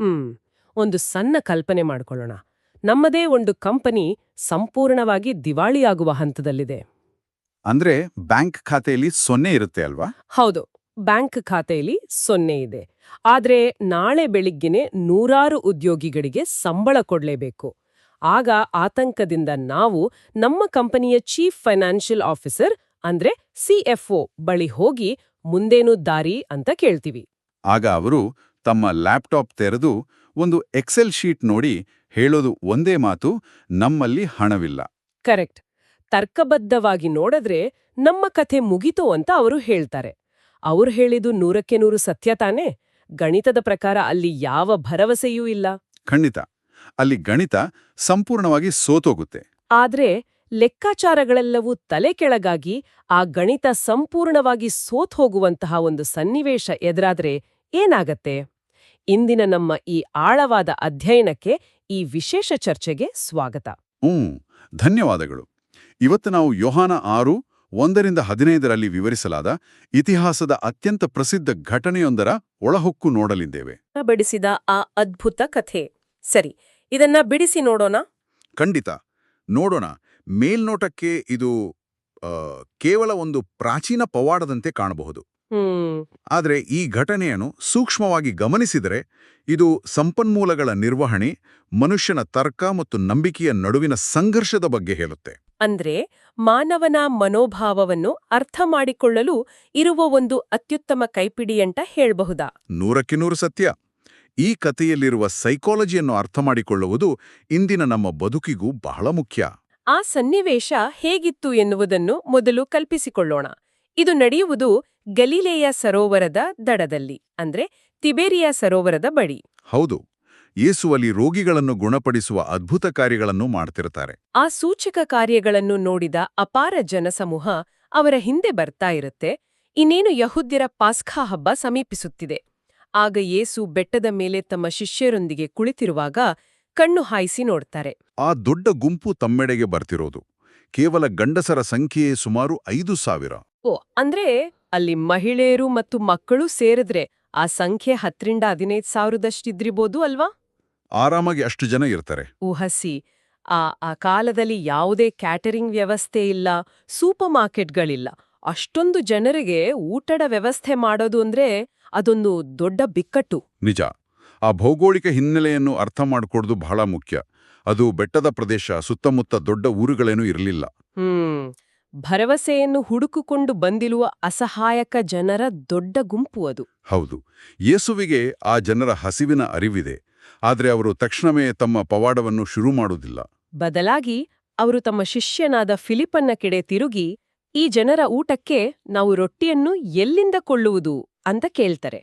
ಹ್ಮ್ ಒಂದು ಸಣ್ಣ ಕಲ್ಪನೆ ಮಾಡ್ಕೊಳ್ಳೋಣ. ನಮ್ಮದೇ ಒಂದು ಕಂಪನಿ ಸಂಪೂರ್ಣವಾಗಿ ದಿವಾಳಿಯಾಗುವ ಹಂತದಲ್ಲಿದೆ. ಅಂದ್ರೆ ಬ್ಯಾಂಕ್ ಖಾತೆಯಲ್ಲಿ 0 ಇರುತ್ತೆ ಅಲ್ವಾ? ಹೌದು, ಬ್ಯಾಂಕ್ ಖಾತೆಯಲ್ಲಿ 0 ಇದೆ. ಆದ್ರೆ ನಾಳೆ ಬೆಳಿಗ್ಗೆನೆ ನೂರಾರು ಉದ್ಯೋಗಿಗಳಿಗೆ ಸಂಬಳ ಕೊಡ್ಲೇಬೇಕು. ಆಗ ಆತಂಕದಿಂದ ನಾವು ನಮ್ಮ ಕಂಪನಿಯ ಚೀಫ್ ಫೈನಾನ್ಷಿಯಲ್ ಆಫೀಸರ್ ಅಂದ್ರೆ CFO ಬಳಿ ಹೋಗಿ ಮುಂದೇನು ದಾರಿ ಅಂತ ಕೇಳ್ತೀವಿ. ಆಗ ಅವರು ತಮ್ಮ ಲ್ಯಾಪ್ಟಾಪ್ ತೆರೆದು ಒಂದು ಎಕ್ಸೆಲ್ ಶೀಟ್ ನೋಡಿ ಹೇಳೋದು ಒಂದೇ ಮಾತು: ನಮ್ಮಲ್ಲಿ ಹಣವಿಲ್ಲ. ಕರೆಕ್ಟ್. ತರ್ಕಬದ್ಧವಾಗಿ ನೋಡಿದ್ರೆ ನಮ್ಮ ಕಥೆ ಮುಗಿತು ಅಂತ ಅವರು ಹೇಳ್ತಾರೆ. ಅವ್ರು ಹೇಳಿದ್ದು 100ಕ್ಕೆ 100 ಸತ್ಯ ತಾನೇ? ಗಣಿತದ ಪ್ರಕಾರ ಅಲ್ಲಿ ಯಾವ ಭರವಸೆಯೂ ಇಲ್ಲ. ಖಂಡಿತ. ಅಲ್ಲಿ ಗಣಿತ ಸಂಪೂರ್ಣವಾಗಿ ಸೋತೋಗುತ್ತೆ. ಆದ್ರೆ ಲೆಕ್ಕಾಚಾರಗಳೆಲ್ಲವೂ ತಲೆ ಕೆಳಗಾಗಿ ಆ ಗಣಿತ ಸಂಪೂರ್ಣವಾಗಿ ಸೋತ್ ಹೋಗುವಂತಹ ಒಂದು ಸನ್ನಿವೇಶ ಎದುರಾದ್ರೆ ಏನಾಗತ್ತೆ? ಇಂದಿನ ನಮ್ಮ ಈ ಆಳವಾದ ಅಧ್ಯಯನಕ್ಕೆ, ಈ ವಿಶೇಷ ಚರ್ಚೆಗೆ ಸ್ವಾಗತ. ಧನ್ಯವಾದಗಳು. ಇವತ್ತು ನಾವು ಯೋಹಾನ 6:1-15 ವಿವರಿಸಲಾದ ಇತಿಹಾಸದ ಅತ್ಯಂತ ಪ್ರಸಿದ್ಧ ಘಟನೆಯೊಂದರ ಒಳಹೊಕ್ಕು ನೋಡಲಿದ್ದೇವೆ. ಬಡಿಸಿದ ಆ ಅದ್ಭುತ ಕಥೆ. ಸರಿ, ಇದನ್ನ ಬಿಡಿಸಿ ನೋಡೋಣ. ಖಂಡಿತ ನೋಡೋಣ. ಮೇಲ್ನೋಟಕ್ಕೆ ಇದು ಕೇವಲ ಒಂದು ಪ್ರಾಚೀನ ಪವಾಡದಂತೆ ಕಾಣಬಹುದು. ಆದರೆ ಈ ಘಟನೆಯನ್ನು ಸೂಕ್ಷ್ಮವಾಗಿ ಗಮನಿಸಿದರೆ ಇದು ಸಂಪನ್ಮೂಲಗಳ ನಿರ್ವಹಣೆ, ಮನುಷ್ಯನ ತರ್ಕ ಮತ್ತು ನಂಬಿಕೆಯ ನಡುವಿನ ಸಂಘರ್ಷದ ಬಗ್ಗೆ ಹೇಳುತ್ತೆ. ಅಂದ್ರೆ ಮಾನವನ ಮನೋಭಾವವನ್ನು ಅರ್ಥ ಮಾಡಿಕೊಳ್ಳಲು ಇರುವ ಒಂದು ಅತ್ಯುತ್ತಮ ಕೈಪಿಡಿಯಂತ ಹೇಳ್ಬಹುದಾ? 100ಕ್ಕೆ 100 ಸತ್ಯ. ಈ ಕಥೆಯಲ್ಲಿರುವ ಸೈಕಾಲಜಿಯನ್ನು ಅರ್ಥ ಮಾಡಿಕೊಳ್ಳುವುದು ಇಂದಿನ ನಮ್ಮ ಬದುಕಿಗೂ ಬಹಳ ಮುಖ್ಯ. ಆ ಸನ್ನಿವೇಶ ಹೇಗಿತ್ತು ಎನ್ನುವುದನ್ನು ಮೊದಲು ಕಲ್ಪಿಸಿಕೊಳ್ಳೋಣ. ಇದು ನಡೆಯುವುದು ಗಲೀಲೆಯ ಸರೋವರದ ದಡದಲ್ಲಿ, ಅಂದ್ರೆ ತಿಬೇರಿಯಾ ಸರೋವರದ ಬಳಿ. ಹೌದು, ಯೇಸು ಅಲ್ಲಿ ರೋಗಿಗಳನ್ನು ಗುಣಪಡಿಸುವ ಅದ್ಭುತ ಕಾರ್ಯಗಳನ್ನು ಮಾಡ್ತಿರ್ತಾರೆ. ಆ ಸೂಚಕ ಕಾರ್ಯಗಳನ್ನು ನೋಡಿದ ಅಪಾರ ಜನಸಮೂಹ ಅವರ ಹಿಂದೆ ಬರ್ತಾ ಇರುತ್ತೆ. ಇನ್ನೇನು ಯಹೂದ್ಯರ ಪಾಸ್ಖಾ ಹಬ್ಬ ಸಮೀಪಿಸುತ್ತಿದೆ. ಆಗ ಯೇಸು ಬೆಟ್ಟದ ಮೇಲೆ ತಮ್ಮ ಶಿಷ್ಯರೊಂದಿಗೆ ಕುಳಿತಿರುವಾಗ ಕಣ್ಣು ಹಾಯಿಸಿ ನೋಡ್ತಾರೆ. ಆ ದೊಡ್ಡ ಗುಂಪು ತಮ್ಮೆಡೆಗೆ ಬರ್ತಿರೋದು. ಕೇವಲ ಗಂಡಸರ ಸಂಖ್ಯೆಯೇ ಸುಮಾರು 5,000. ಅಂದ್ರೆ ಅಲ್ಲಿ ಮಹಿಳೆಯರು ಮತ್ತು ಮಕ್ಕಳು ಸೇರಿದ್ರೆ ಆ ಸಂಖ್ಯೆ 10,000-15,000ದಷ್ಟಿದ್ರಿಬೋದು ಅಲ್ವಾ? ಆರಾಮಾಗಿ ಅಷ್ಟು ಜನ ಇರ್ತಾರೆ. ಊಹಸಿ. ಆ ಕಾಲದಲ್ಲಿ ಯಾವುದೇ ಕ್ಯಾಟರಿಂಗ್ ವ್ಯವಸ್ಥೆ ಇಲ್ಲ, ಸೂಪರ್ ಮಾರ್ಕೆಟ್ಗಳಿಲ್ಲ. ಅಷ್ಟೊಂದು ಜನರಿಗೆ ಊಟದ ವ್ಯವಸ್ಥೆ ಮಾಡೋದು ಅಂದ್ರೆ ಅದೊಂದು ದೊಡ್ಡ ಬಿಕ್ಕಟ್ಟು. ನಿಜ. ಆ ಭೌಗೋಳಿಕ ಹಿನ್ನೆಲೆಯನ್ನು ಅರ್ಥ ಮಾಡಿಕೊಳ್ಳೋದು ಬಹಳ ಮುಖ್ಯ. ಅದು ಬೆಟ್ಟದ ಪ್ರದೇಶ, ಸುತ್ತಮುತ್ತ ದೊಡ್ಡ ಊರುಗಳೇನೂ ಇರಲಿಲ್ಲ. ಭರವಸೆಯನ್ನು ಹುಡುಕಿಕೊಂಡು ಬಂದಿರುವ ಅಸಹಾಯಕ ಜನರ ದೊಡ್ಡ ಗುಂಪು ಅದು. ಹೌದು. ಯೇಸುವಿಗೆ ಆ ಜನರ ಹಸಿವಿನ ಅರಿವಿದೆ. ಆದರೆ ಅವರು ತಕ್ಷಣವೇ ತಮ್ಮ ಪವಾಡವನ್ನು ಶುರು ಮಾಡುವುದಿಲ್ಲ. ಬದಲಾಗಿ ಅವರು ತಮ್ಮ ಶಿಷ್ಯನಾದ ಫಿಲಿಪ್ಪನ ಕಡೆ ತಿರುಗಿ, ಈ ಜನರ ಊಟಕ್ಕೆ ನಾವು ರೊಟ್ಟಿಯನ್ನು ಎಲ್ಲಿಂದ ಕೊಳ್ಳುವುದು ಅಂತ ಕೇಳ್ತಾರೆ.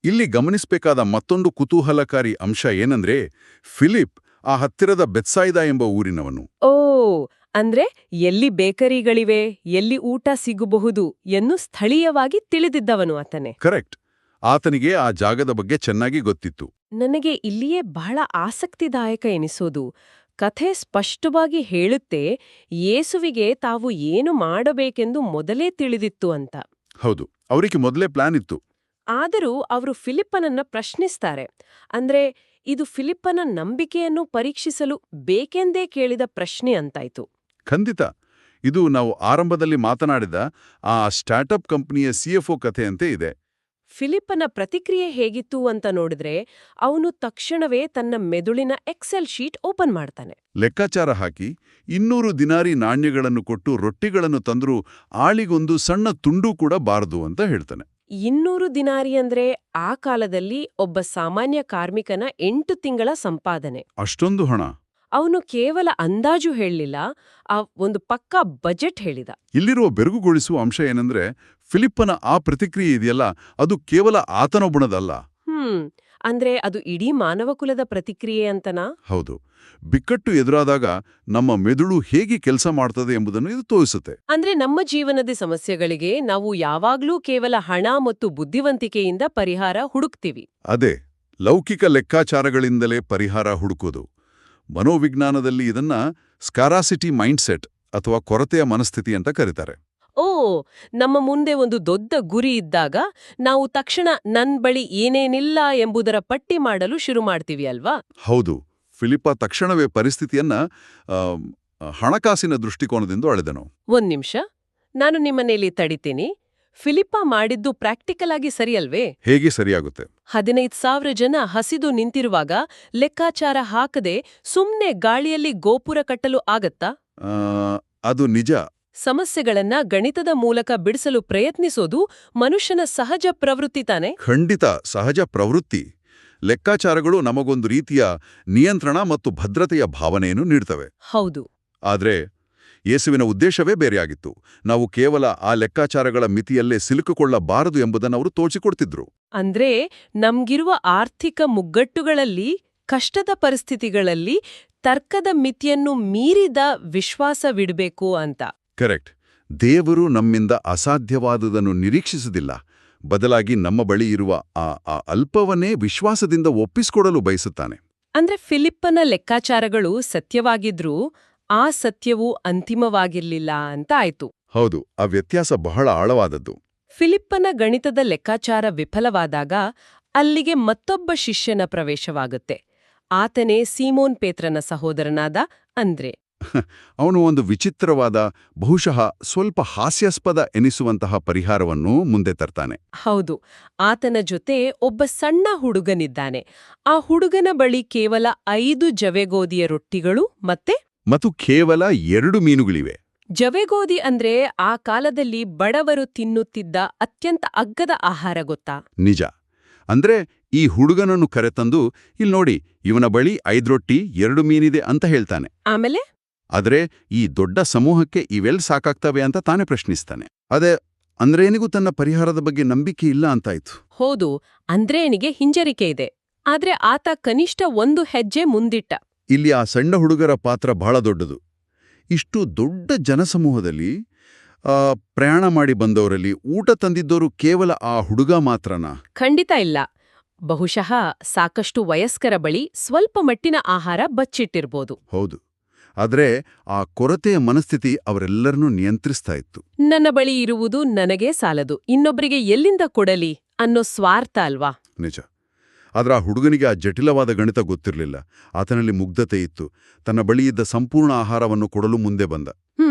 ಇಲ್ಲಿ ಗಮನಿಸಬೇಕಾದ ಮತ್ತೊಂದು ಕುತೂಹಲಕಾರಿ ಅಂಶ ಏನಂದ್ರೆ, ಫಿಲಿಪ್ ಆ ಹತ್ತಿರದ ಬೆತ್ಸಾಯಿದಾ ಎಂಬ ಊರಿನವನು. ಅಂದ್ರೆ ಎಲ್ಲಿ ಬೇಕರಿಗಳಿವೆ, ಎಲ್ಲಿ ಊಟ ಸಿಗಬಹುದು ಎಂದು ಸ್ಥಳೀಯವಾಗಿ ತಿಳಿದಿದ್ದವನು ಆತನೇ. ಕರೆಕ್ಟ್. ಆತನಿಗೆ ಆ ಜಾಗದ ಬಗ್ಗೆ ಚೆನ್ನಾಗಿ ಗೊತ್ತಿತ್ತು. ನನಗೆ ಇಲ್ಲಿಯೇ ಬಹಳ ಆಸಕ್ತಿದಾಯಕ ಎನಿಸೋದು, ಕಥೆ ಸ್ಪಷ್ಟವಾಗಿ ಹೇಳುತ್ತೆ ಯೇಸುವಿಗೆ ತಾವು ಏನು ಮಾಡಬೇಕೆಂದು ಮೊದಲೇ ತಿಳಿದಿತ್ತು ಅಂತ. ಹೌದು, ಅವರಿಗೆ ಮೊದಲೇ ಪ್ಲಾನ್ ಇತ್ತು. ಆದರೂ ಅವರು ಫಿಲಿಪ್ಪನನ್ನ ಪ್ರಶ್ನಿಸ್ತಾರೆ. ಅಂದ್ರೆ ಇದು ಫಿಲಿಪ್ಪನ ನಂಬಿಕೆಯನ್ನು ಪರೀಕ್ಷಿಸಲು ಬೇಕೆಂದೇ ಕೇಳಿದ ಪ್ರಶ್ನೆ ಅಂತಾಯ್ತು. ಖಂಡಿತ. ಇದು ನಾವು ಆರಂಭದಲ್ಲಿ ಮಾತನಾಡಿದ ಆ ಸ್ಟಾರ್ಟಪ್ ಕಂಪನಿಯ CFO ಕಥೆಯಂತೆ ಇದೆ. ಫಿಲಿಪ್ಪನ ಪ್ರತಿಕ್ರಿಯೆ ಹೇಗಿತ್ತು ಅಂತ ನೋಡಿದ್ರೆ, ಅವನು ತಕ್ಷಣವೇ ತನ್ನ ಮೆದುಳಿನ ಎಕ್ಸೆಲ್ ಶೀಟ್ ಓಪನ್ ಮಾಡ್ತಾನೆ. ಲೆಕ್ಕಾಚಾರ ಹಾಕಿ 200 ದಿನಾರಿ ನಾಣ್ಯಗಳನ್ನು ಕೊಟ್ಟು ರೊಟ್ಟಿಗಳನ್ನು ತಂದರೂ ಆಳಿಗೊಂದು ಸಣ್ಣ ತುಂಡು ಕೂಡ ಬಾರದು ಅಂತ ಹೇಳ್ತಾನೆ. 200 ದಿನಾರಿ ಅಂದ್ರೆ ಆ ಕಾಲದಲ್ಲಿ ಒಬ್ಬ ಸಾಮಾನ್ಯ ಕಾರ್ಮಿಕನ 8 ತಿಂಗಳ ಸಂಪಾದನೆ. ಅಷ್ಟೊಂದು ಹಣ. ಅವನು ಕೇವಲ ಅಂದಾಜು ಹೇಳಲಿಲ್ಲ, ಒಂದು ಪಕ್ಕಾ ಬಜೆಟ್ ಹೇಳಿದ. ಇಲ್ಲಿರುವ ಬೆರಗುಗೊಳಿಸುವ ಅಂಶ ಏನಂದ್ರೆ, ಫಿಲಿಪ್ಪನ ಆ ಪ್ರತಿಕ್ರಿಯೆ ಇದೆಯಲ್ಲ, ಅದು ಕೇವಲ ಆತನೊಬ್ಬನದಲ್ಲ. ಅಂದ್ರೆ ಅದು ಇಡೀ ಮಾನವಕುಲದ ಪ್ರತಿಕ್ರಿಯೆ ಅಂತನಾ? ಹೌದು. ಬಿಕ್ಕಟ್ಟು ಎದುರಾದಾಗ ನಮ್ಮ ಮೆದುಳು ಹೇಗೆ ಕೆಲಸ ಮಾಡ್ತದೆ ಎಂಬುದನ್ನು ಇದು ತೋರಿಸುತ್ತೆ. ಅಂದ್ರೆ ನಮ್ಮ ಜೀವನದ ಸಮಸ್ಯೆಗಳಿಗೆ ನಾವು ಯಾವಾಗ್ಲೂ ಕೇವಲ ಹಣ ಮತ್ತು ಬುದ್ಧಿವಂತಿಕೆಯಿಂದ ಪರಿಹಾರ ಹುಡುಕ್ತೀವಿ. ಅದೇ ಲೌಕಿಕ ಲೆಕ್ಕಾಚಾರಗಳಿಂದಲೇ ಪರಿಹಾರ ಹುಡುಕೋದು. ಮನೋವಿಜ್ಞಾನದಲ್ಲಿ ಇದನ್ನ ಸ್ಕಾರಾಸಿಟಿ ಮೈಂಡ್ಸೆಟ್ ಅಥವಾ ಕೊರತೆಯ ಮನಸ್ಥಿತಿ ಅಂತ ಕರೀತಾರೆ. ಓ, ನಮ್ಮ ಮುಂದೆ ಒಂದು ದೊಡ್ಡ ಗುರಿ ಇದ್ದಾಗ ನಾವು ತಕ್ಷಣ ನನ್ ಬಳಿ ಏನೇನಿಲ್ಲ ಎಂಬುದರ ಪಟ್ಟಿ ಮಾಡಲು ಶುರು ಮಾಡ್ತೀವಿ ಅಲ್ವಾ? ಹೌದು. ಫಿಲಿಪ್ಪ ತಕ್ಷಣವೇ ಪರಿಸ್ಥಿತಿಯನ್ನ ಆ, ಹಣಕಾಸಿನ ದೃಷ್ಟಿಕೋನದಿಂದ ಅಳೆದನು. ಒಂದ್ ನಿಮಿಷ, ನಾನು ನಿಮ್ಮನೇಲಿ ತಡಿತೀನಿ. ಫಿಲಿಪ್ಪ ಮಾಡಿದ್ದು ಪ್ರಾಕ್ಟಿಕಲ್ ಆಗಿ ಸರಿಯಲ್ವೇ? ಹೇಗೆ ಸರಿಯಾಗುತ್ತೆ? 15,000 ಜನ ಹಸಿದು ನಿಂತಿರುವಾಗ ಲೆಕ್ಕಾಚಾರ ಹಾಕದೆ ಸುಮ್ನೆ ಗಾಳಿಯಲ್ಲಿ ಗೋಪುರ ಕಟ್ಟಲು ಆಗತ್ತಾ? ಆ, ಅದು ನಿಜ. ಸಮಸ್ಯೆಗಳನ್ನ ಗಣಿತದ ಮೂಲಕ ಬಿಡಿಸಲು ಪ್ರಯತ್ನಿಸೋದು ಮನುಷ್ಯನ ಸಹಜ ಪ್ರವೃತ್ತಿ ತಾನೆ? ಖಂಡಿತ ಸಹಜ ಪ್ರವೃತ್ತಿ. ಲೆಕ್ಕಾಚಾರಗಳು ನಮಗೊಂದು ರೀತಿಯ ನಿಯಂತ್ರಣ ಮತ್ತು ಭದ್ರತೆಯ ಭಾವನೆಯನ್ನು ನೀಡ್ತವೆ. ಹೌದು. ಆದರೆ ಯೇಸುವಿನ ಉದ್ದೇಶವೇ ಬೇರೆಯಾಗಿತ್ತು. ನಾವು ಕೇವಲ ಆ ಲೆಕ್ಕಾಚಾರಗಳ ಮಿತಿಯಲ್ಲೇ ಸಿಲುಕಿಕೊಳ್ಳಬಾರದು ಎಂಬುದನ್ನು ಅವರು ತೋಚಿಕೊಡ್ತಿದ್ರು. ಅಂದ್ರೆ ನಮ್ಗಿರುವ ಆರ್ಥಿಕ ಮುಗ್ಗಟ್ಟುಗಳಲ್ಲಿ, ಕಷ್ಟದ ಪರಿಸ್ಥಿತಿಗಳಲ್ಲಿ ತರ್ಕದ ಮಿತಿಯನ್ನು ಮೀರಿದ ವಿಶ್ವಾಸವಿಡಬೇಕು ಅಂತ. ಕರೆಕ್ಟ್. ದೇವರು ನಮ್ಮಿಂದ ಅಸಾಧ್ಯವಾದುದನ್ನು ನಿರೀಕ್ಷಿಸುವುದಿಲ್ಲ. ಬದಲಾಗಿ ನಮ್ಮ ಬಳಿ ಇರುವ ಆ ಅಲ್ಪವನ್ನೇ ವಿಶ್ವಾಸದಿಂದ ಒಪ್ಪಿಸಿಕೊಡಲು ಬಯಸುತ್ತಾನೆ. ಅಂದ್ರೆ ಫಿಲಿಪ್ಪನ ಲೆಕ್ಕಾಚಾರಗಳು ಸತ್ಯವಾಗಿದ್ರೂ ಆ ಸತ್ಯವು ಅಂತಿಮವಾಗಿರ್ಲಿಲ್ಲ ಅಂತ ಆಯ್ತು. ಹೌದು, ಆ ವ್ಯತ್ಯಾಸ ಬಹಳ ಆಳವಾದದ್ದು. ಫಿಲಿಪ್ಪನ ಗಣಿತದ ಲೆಕ್ಕಾಚಾರ ವಿಫಲವಾದಾಗ ಅಲ್ಲಿಗೆ ಮತ್ತೊಬ್ಬ ಶಿಷ್ಯನ ಪ್ರವೇಶವಾಗುತ್ತೆ. ಆತನೇ ಸೀಮೋನ್ ಪೇತ್ರನ ಸಹೋದರನಾದ ಅಂದ್ರೆ. ಅವನು ಒಂದು ವಿಚಿತ್ರವಾದ, ಬಹುಶಃ ಸ್ವಲ್ಪ ಹಾಸ್ಯಾಸ್ಪದ ಎನಿಸುವಂತಹ ಪರಿಹಾರವನ್ನು ಮುಂದೆ ತರ್ತಾನೆ. ಹೌದು, ಆತನ ಜೊತೆ ಒಬ್ಬ ಸಣ್ಣ ಹುಡುಗನಿದ್ದಾನೆ. ಆ ಹುಡುಗನ ಬಳಿ ಕೇವಲ 5 ಜವೆಗೋದಿಯ ರೊಟ್ಟಿಗಳು ಮತ್ತು ಕೇವಲ 2 ಮೀನುಗಳಿವೆ. ಜವೆಗೋದಿ ಅಂದ್ರೆ ಆ ಕಾಲದಲ್ಲಿ ಬಡವರು ತಿನ್ನುತ್ತಿದ್ದ ಅತ್ಯಂತ ಅಗ್ಗದ ಆಹಾರ, ಗೊತ್ತಾ? ನಿಜ. ಅಂದ್ರೆ ಈ ಹುಡುಗನನ್ನು ಕರೆತಂದು, ಇಲ್ಲಿ ನೋಡಿ, ಇವನ ಬಳಿ 5 ರೊಟ್ಟಿ 2 ಮೀನಿದೆ ಅಂತ ಹೇಳ್ತಾನೆ. ಆಮೇಲೆ ಆದ್ರೆ ಈ ದೊಡ್ಡ ಸಮೂಹಕ್ಕೆ ಇವೆಲ್ ಸಾಕಾಗ್ತವೆ ಅಂತ ತಾನೇ ಪ್ರಶ್ನಿಸ್ತಾನೆ. ಅಂದ್ರೇನಿಗೂ ತನ್ನ ಪರಿಹಾರದ ಬಗ್ಗೆ ನಂಬಿಕೆ ಇಲ್ಲ ಅಂತಾಯ್ತು. ಹೌದು, ಅಂದ್ರೇನಿಗೆ ಹಿಂಜರಿಕೆ ಇದೆ. ಆದ್ರೆ ಆತ ಕನಿಷ್ಠ 1 ಹೆಜ್ಜೆ ಮುಂದಿಟ್ಟ. ಇಲ್ಲಿ ಆ ಸಣ್ಣ ಹುಡುಗರ ಪಾತ್ರ ಬಹಳ ದೊಡ್ಡದು. ಇಷ್ಟು ದೊಡ್ಡ ಜನಸಮೂಹದಲ್ಲಿ ಪ್ರಯಾಣ ಮಾಡಿ ಬಂದವರಲ್ಲಿ ಊಟ ತಂದಿದ್ದವರು ಕೇವಲ ಆ ಹುಡುಗ ಮಾತ್ರನಾ? ಖಂಡಿತ ಇಲ್ಲ. ಬಹುಶಃ ಸಾಕಷ್ಟು ವಯಸ್ಕರ ಬಳಿ ಸ್ವಲ್ಪ ಮಟ್ಟಿನ ಆಹಾರ ಬಚ್ಚಿಟ್ಟಿರ್ಬೋದು. ಹೌದು. ಆದ್ರೆ ಆ ಕೊರತೆಯ ಮನಸ್ಥಿತಿ ಅವರೆಲ್ಲರನ್ನೂ ನಿಯಂತ್ರಿಸ್ತಾ ಇತ್ತು. ನನ್ನ ಬಳಿ ಇರುವುದು ನನಗೇ ಸಾಲದು, ಇನ್ನೊಬ್ಬರಿಗೆ ಎಲ್ಲಿಂದ ಕೊಡಲಿ ಅನ್ನೋ ಸ್ವಾರ್ಥ ಅಲ್ವಾ? ನಿಜ. ಆದ್ರೆ ಆ ಹುಡುಗನಿಗೆ ಆ ಜಟಿಲವಾದ ಗಣಿತ ಗೊತ್ತಿರಲಿಲ್ಲ. ಆತನಲ್ಲಿ ಮುಗ್ಧತೆ ಇತ್ತು. ತನ್ನ ಬಳಿ ಇದ್ದ ಸಂಪೂರ್ಣ ಆಹಾರವನ್ನು ಕೊಡಲು ಮುಂದೆ ಬಂದ.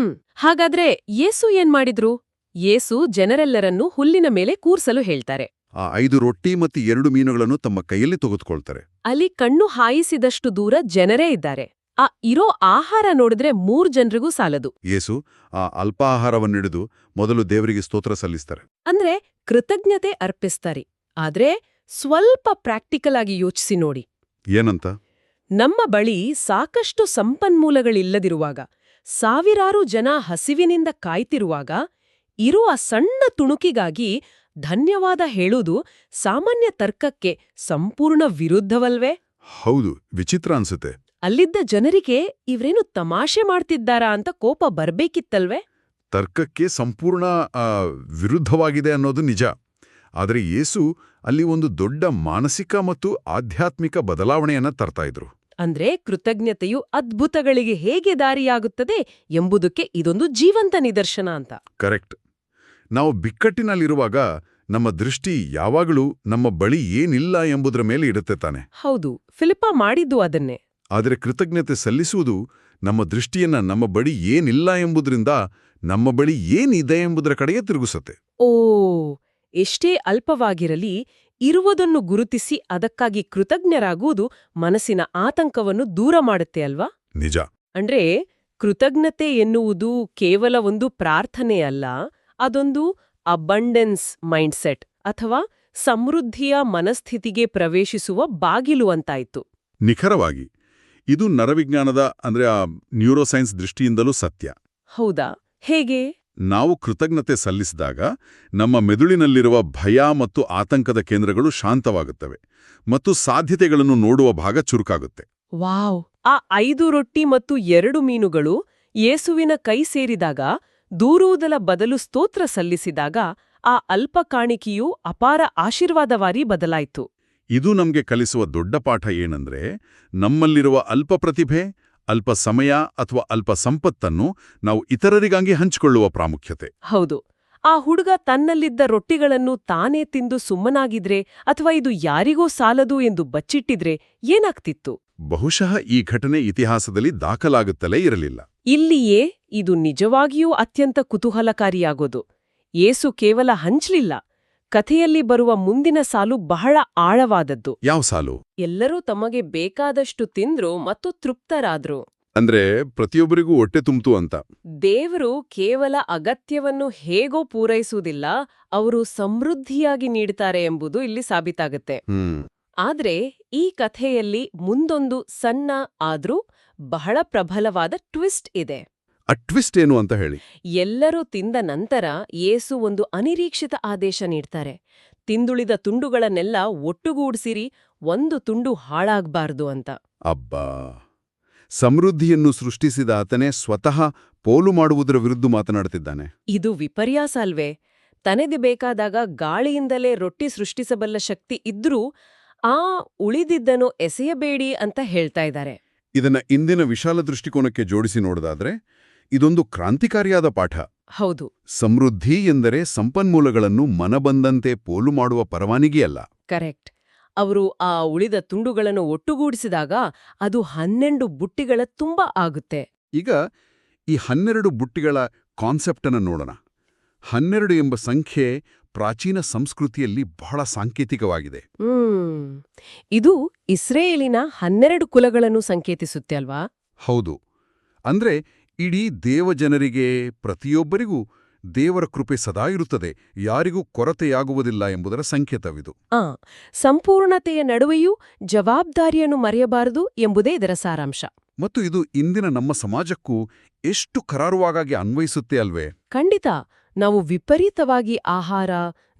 ಹಾಗಾದ್ರೆ ಯೇಸು ಏನ್ ಮಾಡಿದ್ರು? ಯೇಸು ಜನರೆಲ್ಲರನ್ನೂ ಹುಲ್ಲಿನ ಮೇಲೆ ಕೂರ್ಸಲು ಹೇಳ್ತಾರೆ. ಆ 5 ರೊಟ್ಟಿ ಮತ್ತು 2 ಮೀನುಗಳನ್ನು ತಮ್ಮ ಕೈಯಲ್ಲಿ ತೆಗೆದುಕೊಳ್ತಾರೆ. ಅಲ್ಲಿ ಕಣ್ಣು ಹಾಯಿಸಿದಷ್ಟು ದೂರ ಜನರೇ ಇದ್ದಾರೆ. ಆ ಇರೋ ಆಹಾರ ನೋಡಿದ್ರೆ 3 ಜನರಿಗೂ ಸಾಲದು. ಯೇಸು ಆ ಅಲ್ಪ ಆಹಾರವನ್ನಿಡಿದು ಮೊದಲು ದೇವರಿಗೆ ಸ್ತೋತ್ರ ಸಲ್ಲಿಸ್ತಾರೆ. ಅಂದ್ರೆ ಕೃತಜ್ಞತೆ ಅರ್ಪಿಸ್ತಾರೆ. ಆದ್ರೆ ಸ್ವಲ್ಪ ಪ್ರಾಕ್ಟಿಕಲ್ ಆಗಿ ಯೋಚಿಸಿ ನೋಡಿ. ಏನಂತ? ನಮ್ಮ ಬಳಿ ಸಾಕಷ್ಟು ಸಂಪನ್ಮೂಲಗಳಿಲ್ಲದಿರುವಾಗ, ಸಾವಿರಾರು ಜನ ಹಸಿವಿನಿಂದ ಕಾಯ್ತಿರುವಾಗ, ಇರುವ ಸಣ್ಣ ತುಣುಕಿಗಾಗಿ ಧನ್ಯವಾದ ಹೇಳುವುದು ಸಾಮಾನ್ಯ ತರ್ಕಕ್ಕೆ ಸಂಪೂರ್ಣ ವಿರುದ್ಧವಲ್ವೇ? ಹೌದು, ವಿಚಿತ್ರ ಅನ್ಸುತ್ತೆ. ಅಲ್ಲಿದ್ದ ಜನರಿಗೆ ಇವ್ರೇನು ತಮಾಷೆ ಮಾಡ್ತಿದ್ದಾರಾ ಅಂತ ಕೋಪ ಬರ್ಬೇಕಿತ್ತಲ್ವೇ? ತರ್ಕಕ್ಕೆ ಸಂಪೂರ್ಣ ವಿರುದ್ಧವಾಗಿದೆ ಅನ್ನೋದು ನಿಜ. ಆದರೆ ಯೇಸು ಅಲ್ಲಿ ಒಂದು ದೊಡ್ಡ ಮಾನಸಿಕ ಮತ್ತು ಆಧ್ಯಾತ್ಮಿಕ ಬದಲಾವಣೆಯನ್ನ ತರ್ತಾ ಇದ್ರು. ಅಂದ್ರೆ ಕೃತಜ್ಞತೆಯು ಅದ್ಭುತಗಳಿಗೆ ಹೇಗೆ ದಾರಿಯಾಗುತ್ತದೆ ಎಂಬುದಕ್ಕೆ ಇದೊಂದು ಜೀವಂತ ನಿದರ್ಶನ ಅಂತ. ಕರೆಕ್ಟ್. ನಾವು ಬಿಕ್ಕಟ್ಟಿನಲ್ಲಿರುವಾಗ ನಮ್ಮ ದೃಷ್ಟಿ ಯಾವಾಗಲೂ ನಮ್ಮ ಬಳಿ ಏನಿಲ್ಲ ಎಂಬುದರ ಮೇಲೆ ಇರುತ್ತೆ ತಾನೆ. ಹೌದು, ಫಿಲಿಪ್ಪ ಮಾಡಿದ್ದು ಅದನ್ನೇ. ಆದರೆ ಕೃತಜ್ಞತೆ ಸಲ್ಲಿಸುವುದು ನಮ್ಮ ದೃಷ್ಟಿಯನ್ನ ನಮ್ಮ ಬಳಿ ಏನಿಲ್ಲ ಎಂಬುದರಿಂದ ನಮ್ಮ ಬಳಿ ಏನಿದೆ ಎಂಬುದರ ಕಡೆಗೆ ತಿರುಗಿಸುತ್ತೆ. ಓ, ಎಷ್ಟೇ ಅಲ್ಪವಾಗಿರಲಿ ಇರುವುದನ್ನು ಗುರುತಿಸಿ ಅದಕ್ಕಾಗಿ ಕೃತಜ್ಞರಾಗುವುದು ಮನಸ್ಸಿನ ಆತಂಕವನ್ನು ದೂರ ಮಾಡುತ್ತೆ ಅಲ್ವಾ? ನಿಜ. ಅಂದ್ರೆ ಕೃತಜ್ಞತೆ ಎನ್ನುವುದು ಕೇವಲ ಒಂದು ಪ್ರಾರ್ಥನೆ ಅಲ್ಲ, ಅದೊಂದು ಅಬಂಡೆನ್ಸ್ ಮೈಂಡ್ಸೆಟ್ ಅಥವಾ ಸಮೃದ್ಧಿಯ ಮನಸ್ಥಿತಿಗೆ ಪ್ರವೇಶಿಸುವ ಬಾಗಿಲು ಅಂತಾಯ್ತು. ನಿಖರವಾಗಿ. ಇದು ನರವಿಜ್ಞಾನದ ಅಂದ್ರೆ ಆ ನ್ಯೂರೋಸೈನ್ಸ್ ದೃಷ್ಟಿಯಿಂದಲೂ ಸತ್ಯ. ಹೌದಾ? ಹೇಗೆ? ನಾವು ಕೃತಜ್ಞತೆ ಸಲ್ಲಿಸಿದಾಗ ನಮ್ಮ ಮೆದುಳಿನಲ್ಲಿರುವ ಭಯ ಮತ್ತು ಆತಂಕದ ಕೇಂದ್ರಗಳು ಶಾಂತವಾಗುತ್ತವೆ ಮತ್ತು ಸಾಧ್ಯತೆಗಳನ್ನು ನೋಡುವ ಭಾಗ ಚುರುಕಾಗುತ್ತೆ. ವಾವ್! ಆ 5 ರೊಟ್ಟಿ ಮತ್ತು 2 ಮೀನುಗಳು ಯೇಸುವಿನ ಕೈ ಸೇರಿದಾಗ, ದೂರುವುದರ ಬದಲು ಸ್ತೋತ್ರ ಸಲ್ಲಿಸಿದಾಗ ಆ ಅಲ್ಪ ಕಾಣಿಕೆಯು ಅಪಾರ ಆಶೀರ್ವಾದವಾರಿ ಬದಲಾಯಿತು. ಇದು ನಮ್ಗೆ ಕಲಿಸುವ ದೊಡ್ಡ ಪಾಠ ಏನಂದ್ರೆ, ನಮ್ಮಲ್ಲಿರುವ ಅಲ್ಪ ಪ್ರತಿಭೆ ಅಲ್ಪ ಸಮಯ ಅಥವಾ ಅಲ್ಪ ಸಂಪತ್ತನ್ನು ನಾವು ಇತರರಿಗಾಗಿ ಹಂಚಿಕೊಳ್ಳುವ ಪ್ರಾಮುಖ್ಯತೆ. ಹೌದು. ಆ ಹುಡುಗ ತನ್ನಲ್ಲಿದ್ದ ರೊಟ್ಟಿಗಳನ್ನು ತಾನೇ ತಿಂದು ಸುಮ್ಮನಾಗಿದ್ರೆ ಅಥವಾ ಇದು ಯಾರಿಗೋ ಸಾಲದು ಎಂದು ಬಚ್ಚಿಟ್ಟಿದ್ರೆ ಏನಾಗ್ತಿತ್ತು? ಬಹುಶಃ ಈ ಘಟನೆ ಇತಿಹಾಸದಲ್ಲಿ ದಾಖಲಾಗುತ್ತಲೇ ಇರಲಿಲ್ಲ. ಇಲ್ಲಿಯೇ ಇದು ನಿಜವಾಗಿಯೂ ಅತ್ಯಂತ ಕುತೂಹಲಕಾರಿಯಾಗೋದು. ಯೇಸು ಕೇವಲ ಹಂಚ್ಲಿಲ್ಲ. ಕಥೆಯಲ್ಲಿ ಬರುವ ಮುಂದಿನ ಸಾಲು ಬಹಳ ಆಳವಾದದ್ದು. ಯಾವ ಸಾಲು? ಎಲ್ಲರೂ ತಮಗೆ ಬೇಕಾದಷ್ಟು ತಿಂದ್ರು ಮತ್ತು ತೃಪ್ತರಾದ್ರು. ಅಂದ್ರೆ ಪ್ರತಿಯೊಬ್ಬರಿಗೂ ಹೊಟ್ಟೆ ತುಂಬಿತು ಅಂತ. ದೇವರು ಕೇವಲ ಅಗತ್ಯವನ್ನು ಹೇಗೋ ಪೂರೈಸುವುದಿಲ್ಲ, ಅವರು ಸಮೃದ್ಧಿಯಾಗಿ ನೀಡುತ್ತಾರೆ ಎಂಬುದು ಇಲ್ಲಿ ಸಾಬೀತಾಗತ್ತೆ. ಆದ್ರೆ ಈ ಕಥೆಯಲ್ಲಿ ಮುಂದೊಂದು ಸಣ್ಣ ಆದ್ರೂ ಬಹಳ ಪ್ರಬಲವಾದ ಟ್ವಿಸ್ಟ್ ಇದೆ. ಆ ಟ್ವಿಸ್ಟ್ ಏನು ಅಂತ ಹೇಳಿ. ಎಲ್ಲರೂ ತಿಂದ ನಂತರ ಯೇಸು ಒಂದು ಅನಿರೀಕ್ಷಿತ ಆದೇಶ ನೀಡ್ತಾರೆ. ತಿಂದುಳಿದ ತುಂಡುಗಳನ್ನೆಲ್ಲ ಒಟ್ಟುಗೂಡಿಸಿರಿ, ಒಂದು ತುಂಡು ಹಾಳಾಗ್ಬಾರ್ದು ಅಂತ. ಅಬ್ಬಾ, ಸಮೃದ್ಧಿಯನ್ನು ಸೃಷ್ಟಿಸಿದ ಆತನೇ ಸ್ವತಃ ಪೋಲು ಮಾಡುವುದರ ವಿರುದ್ಧ ಮಾತನಾಡುತ್ತಿದ್ದಾನೆ. ಇದು ವಿಪರ್ಯಾಸ ಅಲ್ವೇ? ತನಗೆ ಬೇಕಾದಾಗ ಗಾಳಿಯಿಂದಲೇ ರೊಟ್ಟಿ ಸೃಷ್ಟಿಸಬಲ್ಲ ಶಕ್ತಿ ಇದ್ರೂ ಆ ಉಳಿದಿದ್ದನ್ನು ಎಸೆಯಬೇಡಿ ಅಂತ ಹೇಳ್ತಾ ಇದ್ದಾರೆ. ಇದನ್ನ ಇಂದಿನ ವಿಶಾಲ ದೃಷ್ಟಿಕೋನಕ್ಕೆ ಜೋಡಿಸಿ ನೋಡೋದಾದ್ರೆ ಇದೊಂದು ಕ್ರಾಂತಿಕಾರಿಯಾದ ಪಾಠ. ಹೌದು. ಸಮೃದ್ಧಿ ಎಂದರೆ ಸಂಪನ್ಮೂಲಗಳನ್ನು ಮನಬಂದಂತೆ ಪೋಲು ಮಾಡುವ ಪರವಾನಗಿಯಲ್ಲ. ಕರೆಕ್ಟ್. ಅವರು ಆ ಉಳಿದ ತುಂಡುಗಳನ್ನು ಒಟ್ಟುಗೂಡಿಸಿದಾಗ ಅದು 12 ಬುಟ್ಟಿಗಳ ತುಂಬ ಆಗುತ್ತೆ. ಈಗ ಈ 12 ಬುಟ್ಟಿಗಳ ಕಾನ್ಸೆಪ್ಟನ್ನು ನೋಡೋಣ. 12 ಎಂಬ ಸಂಖ್ಯೆ ಪ್ರಾಚೀನ ಸಂಸ್ಕೃತಿಯಲ್ಲಿ ಬಹಳ ಸಾಂಕೇತಿಕವಾಗಿದೆ. ಇದು ಇಸ್ರೇಲಿನ 12 ಕುಲಗಳನ್ನು ಸಂಕೇತಿಸುತ್ತೆ ಅಲ್ವಾ? ಹೌದು. ಅಂದ್ರೆ ಇಡೀ ದೇವಜನರಿಗೆ, ಪ್ರತಿಯೊಬ್ಬರಿಗೂ ದೇವರ ಕೃಪೆ ಸದಾ ಇರುತ್ತದೆ, ಯಾರಿಗೂ ಕೊರತೆಯಾಗುವುದಿಲ್ಲ ಎಂಬುದರ ಸಂಕೇತವಿದು. ಸಂಪೂರ್ಣತೆಯ ನಡುವೆಯೂ ಜವಾಬ್ದಾರಿಯನ್ನು ಮರೆಯಬಾರದು ಎಂಬುದೇ ಇದರ ಸಾರಾಂಶ. ಮತ್ತು ಇದು ಇಂದಿನ ನಮ್ಮ ಸಮಾಜಕ್ಕೂ ಎಷ್ಟು ಕರಾರುವಾಗಿ ಅನ್ವಯಿಸುತ್ತೆ ಅಲ್ವೇ? ಖಂಡಿತ. ನಾವು ವಿಪರೀತವಾಗಿ ಆಹಾರ,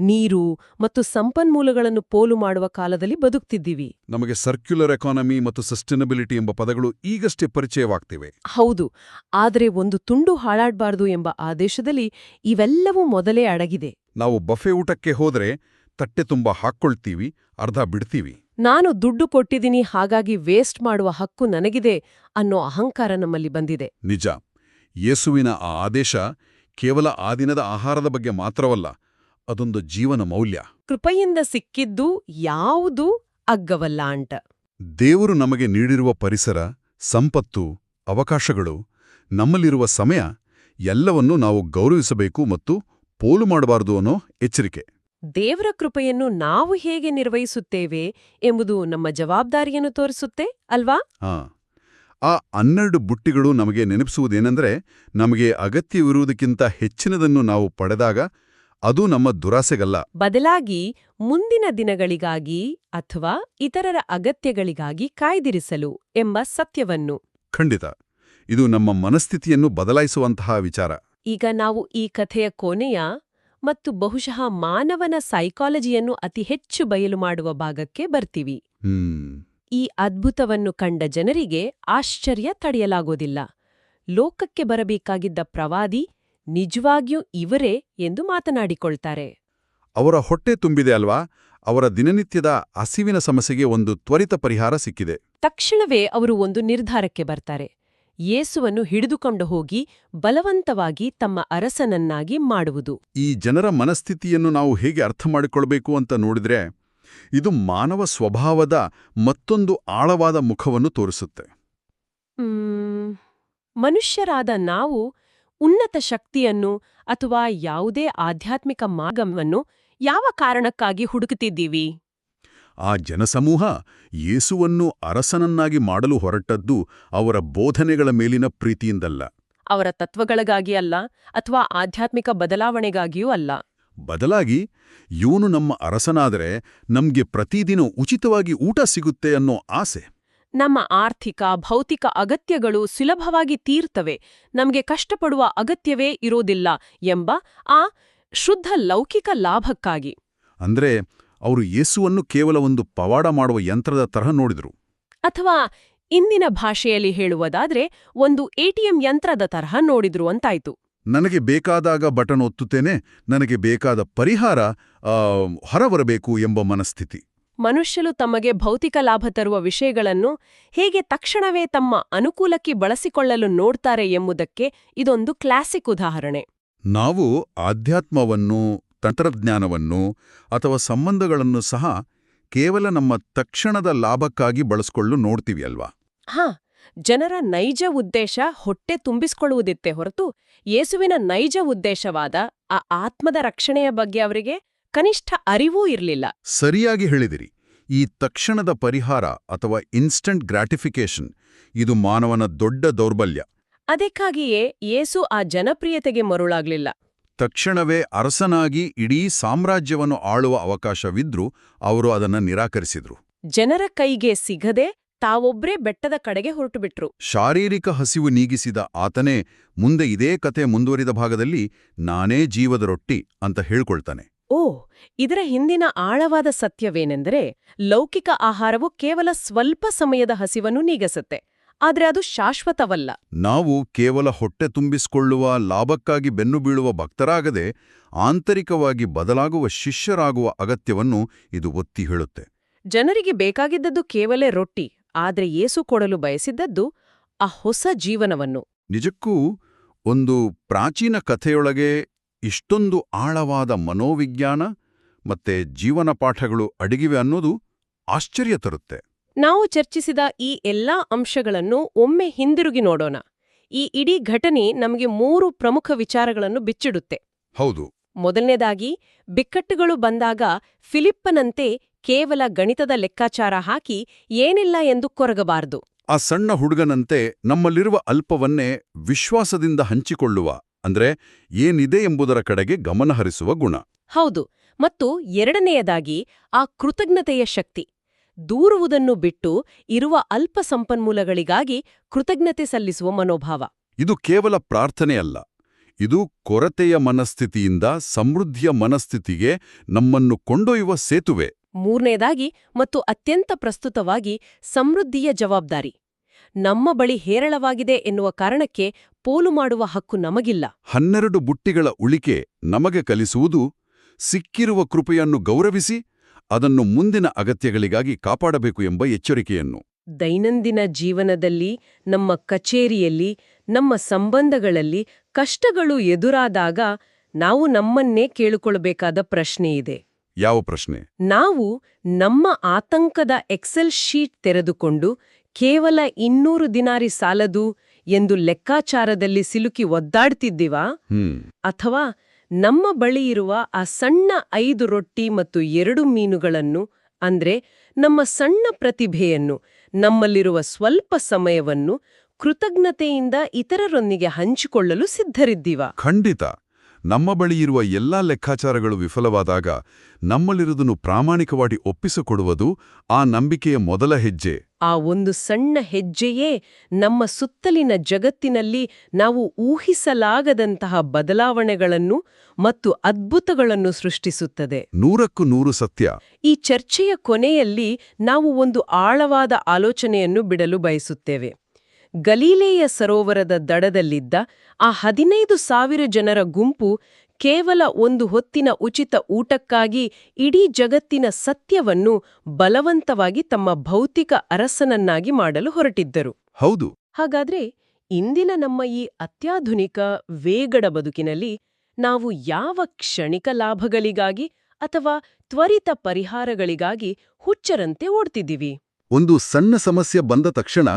ನೀರು ಮತ್ತು ಸಂಪನ್ಮೂಲಗಳನ್ನು ಪೋಲು ಮಾಡುವ ಕಾಲದಲ್ಲಿ ಬದುಕ್ತಿದ್ದೀವಿ. ನಮಗೆ ಸರ್ಕ್ಯುಲರ್ ಎಕಾನಮಿ ಮತ್ತು ಸಸ್ಟೈನಬಿಲಿಟಿ ಎಂಬ ಪದಗಳು ಈಗಷ್ಟೇ ಪರಿಚಯವಾಗ್ತಿವೆ. ಹೌದು. ಆದರೆ ಒಂದು ತುಂಡು ಹಾಳಾಡ್ಬಾರ್ದು ಎಂಬ ಆದೇಶದಲ್ಲಿ ಇವೆಲ್ಲವೂ ಮೊದಲೇ ಅಡಗಿದೆ. ನಾವು ಬಫೆ ಊಟಕ್ಕೆ ಹೋದ್ರೆ ತಟ್ಟೆ ತುಂಬ ಹಾಕ್ಕೊಳ್ತೀವಿ, ಅರ್ಧ ಬಿಡ್ತೀವಿ. ನಾನು ದುಡ್ಡು ಕೊಟ್ಟಿದ್ದೀನಿ, ಹಾಗಾಗಿ ವೇಸ್ಟ್ ಮಾಡುವ ಹಕ್ಕು ನನಗಿದೆ ಅನ್ನೋ ಅಹಂಕಾರ ನಮ್ಮಲ್ಲಿ ಬಂದಿದೆ. ನಿಜ. ಯೇಸುವಿನ ಆ ಆದೇಶ ಕೇವಲ ಆ ದಿನದ ಆಹಾರದ ಬಗ್ಗೆ ಮಾತ್ರವಲ್ಲ, ಅದೊಂದು ಜೀವನ ಮೌಲ್ಯ. ಕೃಪೆಯಿಂದ ಸಿಕ್ಕಿದ್ದು ಯಾವುದೂ ಅಗ್ಗವಲ್ಲ ಅಂಟ. ದೇವರು ನಮಗೆ ನೀಡಿರುವ ಪರಿಸರ, ಸಂಪತ್ತು, ಅವಕಾಶಗಳು, ನಮ್ಮಲ್ಲಿರುವ ಸಮಯ ಎಲ್ಲವನ್ನೂ ನಾವು ಗೌರವಿಸಬೇಕು ಮತ್ತು ಪೋಲು ಮಾಡಬಾರದು ಅನ್ನೋ ಎಚ್ಚರಿಕೆ. ದೇವರ ಕೃಪೆಯನ್ನು ನಾವು ಹೇಗೆ ನಿರ್ವಹಿಸುತ್ತೇವೆ ಎಂಬುದು ನಮ್ಮ ಜವಾಬ್ದಾರಿಯನ್ನು ತೋರಿಸುತ್ತೆ ಅಲ್ವಾ? ಆ 12 ಬುಟ್ಟಿಗಳು ನಮಗೆ ನೆನಪಿಸುವುದೇನೆಂದರೆ, ನಮಗೆ ಅಗತ್ಯವಿರುವುದಕ್ಕಿಂತ ಹೆಚ್ಚಿನದನ್ನು ನಾವು ಪಡೆದಾಗ ಅದು ನಮ್ಮ ದುರಾಸೆಗಲ್ಲ, ಬದಲಾಗಿ ಮುಂದಿನ ದಿನಗಳಿಗಾಗಿ ಅಥವಾ ಇತರರ ಅಗತ್ಯಗಳಿಗಾಗಿ ಕಾಯ್ದಿರಿಸಲು ಎಂಬ ಸತ್ಯವನ್ನು. ಖಂಡಿತ. ಇದು ನಮ್ಮ ಮನಸ್ಥಿತಿಯನ್ನು ಬದಲಾಯಿಸುವಂತಹ ವಿಚಾರ. ಈಗ ನಾವು ಈ ಕಥೆಯ ಕೊನೆಯ ಮತ್ತು ಬಹುಶಃ ಮಾನವನ ಸೈಕಾಲಜಿಯನ್ನು ಅತಿ ಹೆಚ್ಚು ಬಯಲು ಮಾಡುವ ಭಾಗಕ್ಕೆ ಬರ್ತೀವಿ. ಈ ಅದ್ಭುತವನ್ನು ಕಂಡ ಜನರಿಗೆ ಆಶ್ಚರ್ಯ ತಡೆಯಲಾಗೋದಿಲ್ಲ. ಲೋಕಕ್ಕೆ ಬರಬೇಕಾಗಿದ್ದ ಪ್ರವಾದಿ ನಿಜವಾಗಿಯೂ ಇವರೇ ಎಂದು ಮಾತನಾಡಿಕೊಳ್ತಾರೆ. ಅವರ ಹೊಟ್ಟೆ ತುಂಬಿದೆ ಅಲ್ವಾ? ಅವರ ದಿನನಿತ್ಯದ ಹಸಿವಿನ ಸಮಸ್ಯೆಗೆ ಒಂದು ತ್ವರಿತ ಪರಿಹಾರ ಸಿಕ್ಕಿದೆ. ತಕ್ಷಣವೇ ಅವರು ಒಂದು ನಿರ್ಧಾರಕ್ಕೆ ಬರ್ತಾರೆ. ಯೇಸುವನ್ನು ಹಿಡಿದುಕೊಂಡು ಹೋಗಿ ಬಲವಂತವಾಗಿ ತಮ್ಮ ಅರಸನನ್ನಾಗಿ ಮಾಡುವುದು. ಈ ಜನರ ಮನಸ್ಥಿತಿಯನ್ನು ನಾವು ಹೇಗೆ ಅರ್ಥ ಮಾಡಿಕೊಳ್ಬೇಕು ಅಂತ ನೋಡಿದ್ರೆ, ಇದು ಮಾನವ ಸ್ವಭಾವದ ಮತ್ತೊಂದು ಆಳವಾದ ಮುಖವನ್ನು ತೋರಿಸುತ್ತೆ. ಮನುಷ್ಯರಾದ ನಾವು ಉನ್ನತ ಶಕ್ತಿಯನ್ನು ಅಥವಾ ಯಾವುದೇ ಆಧ್ಯಾತ್ಮಿಕ ಮಾರ್ಗವನ್ನು ಯಾವ ಕಾರಣಕ್ಕಾಗಿ ಹುಡುಕುತ್ತಿದ್ದೀವಿ? ಆ ಜನಸಮೂಹ ಯೇಸುವನ್ನು ಅರಸನನ್ನಾಗಿ ಮಾಡಲು ಹೊರಟದ್ದು ಅವರ ಬೋಧನೆಗಳ ಮೇಲಿನ ಪ್ರೀತಿಯಿಂದಲ್ಲ, ಅವರ ತತ್ವಗಳಿಗಾಗಿ ಅಲ್ಲ, ಅಥವಾ ಆಧ್ಯಾತ್ಮಿಕ ಬದಲಾವಣೆಗಾಗಿಯೂ ಅಲ್ಲ. ಬದಲಾಗಿ ಇವನು ನಮ್ಮ ಅರಸನಾದರೆ ನಮ್ಗೆ ಪ್ರತಿದಿನ ಉಚಿತವಾಗಿ ಊಟ ಸಿಗುತ್ತೆ ಅನ್ನೋ ಆಸೆ. ನಮ್ಮ ಆರ್ಥಿಕ ಭೌತಿಕ ಅಗತ್ಯಗಳು ಸುಲಭವಾಗಿ ತೀರ್ತವೆ, ನಮಗೆ ಕಷ್ಟಪಡುವ ಅಗತ್ಯವೇ ಇರೋದಿಲ್ಲ ಎಂಬ ಆ ಶುದ್ಧ ಲೌಕಿಕ ಲಾಭಕ್ಕಾಗಿ. ಅಂದ್ರೆ ಅವರು ಯೇಸುವನ್ನು ಕೇವಲ ಒಂದು ಪವಾಡ ಮಾಡುವ ಯಂತ್ರದ ತರಹ ನೋಡಿದ್ರು. ಅಥವಾ ಇಂದಿನ ಭಾಷೆಯಲ್ಲಿ ಹೇಳುವುದಾದ್ರೆ ಒಂದು ಎಟಿಎಂ ಯಂತ್ರದ ತರಹ ನೋಡಿದ್ರು ಅಂತಾಯ್ತು. ನನಗೆ ಬೇಕಾದಾಗ ಬಟನ್ ಒತ್ತುತ್ತೇನೆ, ನನಗೆ ಬೇಕಾದ ಪರಿಹಾರ ಹೊರಬರಬೇಕು ಎಂಬ ಮನಸ್ಥಿತಿ. ಮನುಷ್ಯರು ತಮಗೆ ಭೌತಿಕ ಲಾಭ ತರುವ ವಿಷಯಗಳನ್ನು ಹೇಗೆ ತಕ್ಷಣವೇ ತಮ್ಮ ಅನುಕೂಲಕ್ಕೆ ಬಳಸಿಕೊಳ್ಳಲು ನೋಡ್ತಾರೆ ಎಂಬುದಕ್ಕೆ ಇದೊಂದು ಕ್ಲಾಸಿಕ್ ಉದಾಹರಣೆ. ನಾವು ಆಧ್ಯಾತ್ಮವನ್ನು, ತಂತ್ರಜ್ಞಾನವನ್ನು ಅಥವಾ ಸಂಬಂಧಗಳನ್ನು ಸಹ ಕೇವಲ ನಮ್ಮ ತಕ್ಷಣದ ಲಾಭಕ್ಕಾಗಿ ಬಳಸ್ಕೊಳ್ಳು ನೋಡ್ತೀವಿ ಅಲ್ವಾ? ಜನರ ನೈಜ ಉದ್ದೇಶ ಹೊಟ್ಟೆ ತುಂಬಿಸಿಕೊಳ್ಳುವುದಿತ್ತೆ ಹೊರತು ಯೇಸುವಿನ ನೈಜ ಉದ್ದೇಶವಾದ ಆ ಆತ್ಮದ ರಕ್ಷಣೆಯ ಬಗ್ಗೆ ಅವರಿಗೆ ಕನಿಷ್ಠ ಅರಿವೂ ಇರಲಿಲ್ಲ. ಸರಿಯಾಗಿ ಹೇಳಿದಿರಿ. ಈ ತಕ್ಷಣದ ಪರಿಹಾರ ಅಥವಾ ಇನ್ಸ್ಟಂಟ್ ಗ್ರಾಟಿಫಿಕೇಶನ್ ಇದು ಮಾನವನ ದೊಡ್ಡ ದೌರ್ಬಲ್ಯ. ಅದಕ್ಕಾಗಿಯೇ ಯೇಸು ಆ ಜನಪ್ರಿಯತೆಗೆ ಮರುಳಾಗ್ಲಿಲ್ಲ. ತಕ್ಷಣವೇ ಅರಸನಾಗಿ ಇಡೀ ಸಾಮ್ರಾಜ್ಯವನ್ನು ಆಳುವ ಅವಕಾಶವಿದ್ರೂ ಅವರು ಅದನ್ನು ನಿರಾಕರಿಸಿದ್ರು. ಜನರ ಕೈಗೆ ಸಿಗದೆ ತಾವೊಬ್ರೇ ಬೆಟ್ಟದ ಕಡೆಗೆ ಹೊರಟುಬಿಟ್ರು. ಶಾರೀರಿಕ ಹಸಿವು ನೀಗಿಸಿದ ಆತನೇ ಮುಂದೆ ಇದೇ ಕತೆ ಮುಂದುವರಿದ ಭಾಗದಲ್ಲಿ ನಾನೇ ಜೀವದ ರೊಟ್ಟಿ ಅಂತ ಹೇಳ್ಕೊಳ್ತಾನೆ. ಇದರ ಹಿಂದಿನ ಆಳವಾದ ಸತ್ಯವೇನೆಂದರೆ, ಲೌಕಿಕ ಆಹಾರವು ಕೇವಲ ಸ್ವಲ್ಪ ಸಮಯದ ಹಸಿವನ್ನು ನೀಗಿಸುತ್ತೆ, ಆದ್ರೆ ಅದು ಶಾಶ್ವತವಲ್ಲ. ನಾವು ಕೇವಲ ಹೊಟ್ಟೆ ತುಂಬಿಸಿಕೊಳ್ಳುವ ಲಾಭಕ್ಕಾಗಿ ಬೆನ್ನು ಬೀಳುವ ಭಕ್ತರಾಗದೆ ಆಂತರಿಕವಾಗಿ ಬದಲಾಗುವ ಶಿಷ್ಯರಾಗುವ ಅಗತ್ಯವನ್ನು ಇದು ಒತ್ತಿ ಹೇಳುತ್ತೆ. ಜನರಿಗೆ ಬೇಕಾಗಿದ್ದದ್ದು ಕೇವಲ ರೊಟ್ಟಿ, ಆದ್ರೆ ಯೇಸು ಕೊಡಲು ಬಯಸಿದ್ದದ್ದು ಆ ಹೊಸ ಜೀವನವನ್ನು. ನಿಜಕ್ಕೂ ಒಂದು ಪ್ರಾಚೀನ ಕಥೆಯೊಳಗೆ ಇಷ್ಟೊಂದು ಆಳವಾದ ಮನೋವಿಜ್ಞಾನ ಮತ್ತೆ ಜೀವನ ಪಾಠಗಳು ಅಡಗಿವೆ ಅನ್ನೋದು ಆಶ್ಚರ್ಯ ತರುತ್ತೆ. ನಾವು ಚರ್ಚಿಸಿದ ಈ ಎಲ್ಲಾ ಅಂಶಗಳನ್ನು ಒಮ್ಮೆ ಹಿಂದಿರುಗಿ ನೋಡೋಣ. ಈ ಇಡೀ ಘಟನೆ ನಮಗೆ 3 ಪ್ರಮುಖ ವಿಚಾರಗಳನ್ನು ಬಿಚ್ಚಿಡುತ್ತೆ. ಹೌದು. ಮೊದಲನೇದಾಗಿ, ಬಿಕ್ಕಟ್ಟುಗಳು ಬಂದಾಗ ಫಿಲಿಪ್ಪನಂತೆ ಕೇವಲ ಗಣಿತದ ಲೆಕ್ಕಾಚಾರ ಹಾಕಿ ಏನಿಲ್ಲ ಎಂದು ಕೊರಗಬಾರದು. ಆ ಸಣ್ಣ ಹುಡುಗನಂತೆ ನಮ್ಮಲ್ಲಿರುವ ಅಲ್ಪವನ್ನೇ ವಿಶ್ವಾಸದಿಂದ ಹಂಚಿಕೊಳ್ಳುವ, ಅಂದ್ರೆ ಏನಿದೆ ಎಂಬುದರ ಕಡೆಗೆ ಗಮನಹರಿಸುವ ಗುಣ. ಹೌದು. ಮತ್ತು ಎರಡನೆಯದಾಗಿ, ಆ ಕೃತಜ್ಞತೆಯ ಶಕ್ತಿ. ದೂರುವುದನ್ನು ಬಿಟ್ಟು ಇರುವ ಅಲ್ಪ ಸಂಪನ್ಮೂಲಗಳಿಗಾಗಿ ಕೃತಜ್ಞತೆ ಸಲ್ಲಿಸುವ ಮನೋಭಾವ. ಇದು ಕೇವಲ ಪ್ರಾರ್ಥನೆಯಲ್ಲ, ಇದು ಕೊರತೆಯ ಮನಸ್ಥಿತಿಯಿಂದ ಸಮೃದ್ಧಿಯ ಮನಸ್ಥಿತಿಗೆ ನಮ್ಮನ್ನು ಕೊಂಡೊಯ್ಯುವ ಸೇತುವೆ. ಮೂರನೇದಾಗಿ ಮತ್ತು ಅತ್ಯಂತ ಪ್ರಸ್ತುತವಾಗಿ, ಸಮೃದ್ಧಿಯ ಜವಾಬ್ದಾರಿ. ನಮ್ಮ ಬಳಿ ಹೇರಳವಾಗಿದೆ ಎನ್ನುವ ಕಾರಣಕ್ಕೆ ಪೋಲು ಮಾಡುವ ಹಕ್ಕು ನಮಗಿಲ್ಲ. 12 ಬುಟ್ಟಿಗಳ ಉಳಿಕೆ ನಮಗೆ ಕಲಿಸುವುದು ಸಿಕ್ಕಿರುವ ಕೃಪೆಯನ್ನು ಗೌರವಿಸಿ ಅದನ್ನು ಮುಂದಿನ ಅಗತ್ಯಗಳಿಗಾಗಿ ಕಾಪಾಡಬೇಕು ಎಂಬ ಎಚ್ಚರಿಕೆಯನ್ನು. ದೈನಂದಿನ ಜೀವನದಲ್ಲಿ, ನಮ್ಮ ಕಚೇರಿಯಲ್ಲಿ, ನಮ್ಮ ಸಂಬಂಧಗಳಲ್ಲಿ ಕಷ್ಟಗಳು ಎದುರಾದಾಗ ನಾವು ನಮ್ಮನ್ನೇ ಕೇಳಿಕೊಳ್ಳಬೇಕಾದ ಪ್ರಶ್ನೆಯಿದೆ. ಯಾವ ಪ್ರಶ್ನೆ? ನಾವು ನಮ್ಮ ಆತಂಕದ ಎಕ್ಸೆಲ್ ಶೀಟ್ ತೆರೆದುಕೊಂಡು ಕೇವಲ 200 ದಿನಾರಿ ಸಾಲದು ಎಂದು ಲೆಕ್ಕಾಚಾರದಲ್ಲಿ ಸಿಲುಕಿ ಒದ್ದಾಡ್ತಿದ್ದೀವಾ? ಅಥವಾ ನಮ್ಮ ಬಳಿ ಇರುವ ಆ ಸಣ್ಣ 5 ರೊಟ್ಟಿ ಮತ್ತು 2 ಮೀನುಗಳನ್ನು, ಅಂದ್ರೆ ನಮ್ಮ ಸಣ್ಣ ಪ್ರತಿಭೆಯನ್ನು, ನಮ್ಮಲ್ಲಿರುವ ಸ್ವಲ್ಪ ಸಮಯವನ್ನು ಕೃತಜ್ಞತೆಯಿಂದ ಇತರರೊಂದಿಗೆ ಹಂಚಿಕೊಳ್ಳಲು ಸಿದ್ಧರಿದ್ದೀವಾ? ಖಂಡಿತ. ನಮ್ಮ ಬಳಿ ಇರುವ ಎಲ್ಲಾ ಲೆಕ್ಕಾಚಾರಗಳು ವಿಫಲವಾದಾಗ ನಮ್ಮಲ್ಲಿರುವುದನ್ನು ಪ್ರಾಮಾಣಿಕವಾಗಿ ಒಪ್ಪಿಸಿಕೊಡುವುದು ಆ ನಂಬಿಕೆಯ ಮೊದಲ ಹೆಜ್ಜೆ. ಆ ಒಂದು ಸಣ್ಣ ಹೆಜ್ಜೆಯೇ ನಮ್ಮ ಸುತ್ತಲಿನ ಜಗತ್ತಿನಲ್ಲಿ ನಾವು ಊಹಿಸಲಾಗದಂತಹ ಬದಲಾವಣೆಗಳನ್ನು ಮತ್ತು ಅದ್ಭುತಗಳನ್ನು ಸೃಷ್ಟಿಸುತ್ತದೆ. 100ಕ್ಕೂ 100 ಸತ್ಯ. ಈ ಚರ್ಚೆಯ ಕೊನೆಯಲ್ಲಿ ನಾವು ಒಂದು ಆಳವಾದ ಆಲೋಚನೆಯನ್ನು ಬಿಡಲು ಬಯಸುತ್ತೇವೆ. ಗಲೀಲೆಯ ಸರೋವರದ ದಡದಲ್ಲಿದ್ದ ಆ 15,000 ಜನರ ಗುಂಪು ಕೇವಲ ಒಂದು ಹೊತ್ತಿನ ಉಚಿತ ಊಟಕ್ಕಾಗಿ ಇಡೀ ಜಗತ್ತಿನ ಸತ್ಯವನ್ನು ಬಲವಂತವಾಗಿ ತಮ್ಮ ಭೌತಿಕ ಅರಸನನ್ನಾಗಿ ಮಾಡಲು ಹೊರಟಿದ್ದರು. ಹೌದು. ಹಾಗಾದ್ರೆ ಇಂದಿನ ನಮ್ಮ ಈ ಅತ್ಯಾಧುನಿಕ ವೇಗದ ಬದುಕಿನಲ್ಲಿ ನಾವು ಯಾವ ಕ್ಷಣಿಕ ಲಾಭಗಳಿಗಾಗಿ ಅಥವಾ ತ್ವರಿತ ಪರಿಹಾರಗಳಿಗಾಗಿ ಹುಚ್ಚರಂತೆ ಓಡ್ತಿದ್ದೀವಿ? ಒಂದು ಸಣ್ಣ ಸಮಸ್ಯೆ ಬಂದ ತಕ್ಷಣ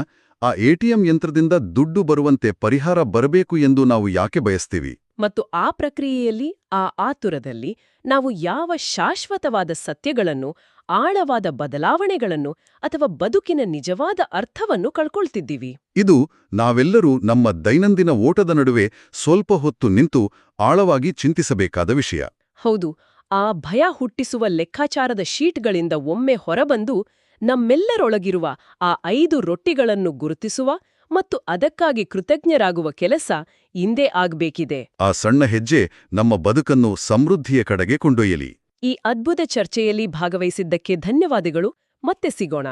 ಆ ಎಟಿಎಂ ಯಂತ್ರದಿಂದ ದುಡ್ಡು ಬರುವಂತೆ ಪರಿಹಾರ ಬರಬೇಕು ಎಂದು ನಾವು ಯಾಕೆ ಬಯಸ್ತೀವಿ? ಮತ್ತು ಆ ಪ್ರಕ್ರಿಯೆಯಲ್ಲಿ, ಆ ಆತುರದಲ್ಲಿ ನಾವು ಯಾವ ಶಾಶ್ವತವಾದ ಸತ್ಯಗಳನ್ನು, ಆಳವಾದ ಬದಲಾವಣೆಗಳನ್ನು ಅಥವಾ ಬದುಕಿನ ನಿಜವಾದ ಅರ್ಥವನ್ನು ಕಳ್ಕೊಳ್ತಿದ್ದೀವಿ? ಇದು ನಾವೆಲ್ಲರೂ ನಮ್ಮ ದೈನಂದಿನ ಓಟದ ನಡುವೆ ಸ್ವಲ್ಪ ಹೊತ್ತು ನಿಂತು ಆಳವಾಗಿ ಚಿಂತಿಸಬೇಕಾದ ವಿಷಯ. ಹೌದು. ಆ ಭಯ ಹುಟ್ಟಿಸುವ ಲೆಕ್ಕಾಚಾರದ ಶೀಟ್ಗಳಿಂದ ಒಮ್ಮೆ ಹೊರಬಂದು ನಮ್ಮೆಲ್ಲರೊಳಗಿರುವ ಆ 5 ರೊಟ್ಟಿಗಳನ್ನು ಗುರುತಿಸುವ ಮತ್ತು ಅದಕ್ಕಾಗಿ ಕೃತಜ್ಞರಾಗುವ ಕೆಲಸ ಇಂದೇ ಆಗ್ಬೇಕಿದೆ. ಆ ಸಣ್ಣ ಹೆಜ್ಜೆ ನಮ್ಮ ಬದುಕನ್ನು ಸಮೃದ್ಧಿಯ ಕಡೆಗೆ ಕೊಂಡೊಯ್ಯಲಿ. ಈ ಅದ್ಭುತ ಚರ್ಚೆಯಲ್ಲಿ ಭಾಗವಹಿಸಿದ್ದಕ್ಕೆ ಧನ್ಯವಾದಗಳು. ಮತ್ತೆ ಸಿಗೋಣ.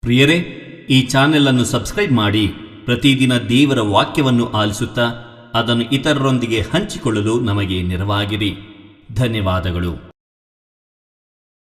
ಪ್ರಿಯರೇ, ಈ ಚಾನೆಲ್ ಅನ್ನು ಸಬ್ಸ್ಕ್ರೈಬ್ ಮಾಡಿ ಪ್ರತಿದಿನ ದೇವರ ವಾಕ್ಯವನ್ನು ಆಲಿಸುತ್ತಾ ಅದನ್ನು ಇತರರೊಂದಿಗೆ ಹಂಚಿಕೊಳ್ಳಲು ನಮಗೆ ನೆರವಾಗಿರಿ. ಧನ್ಯವಾದಗಳು.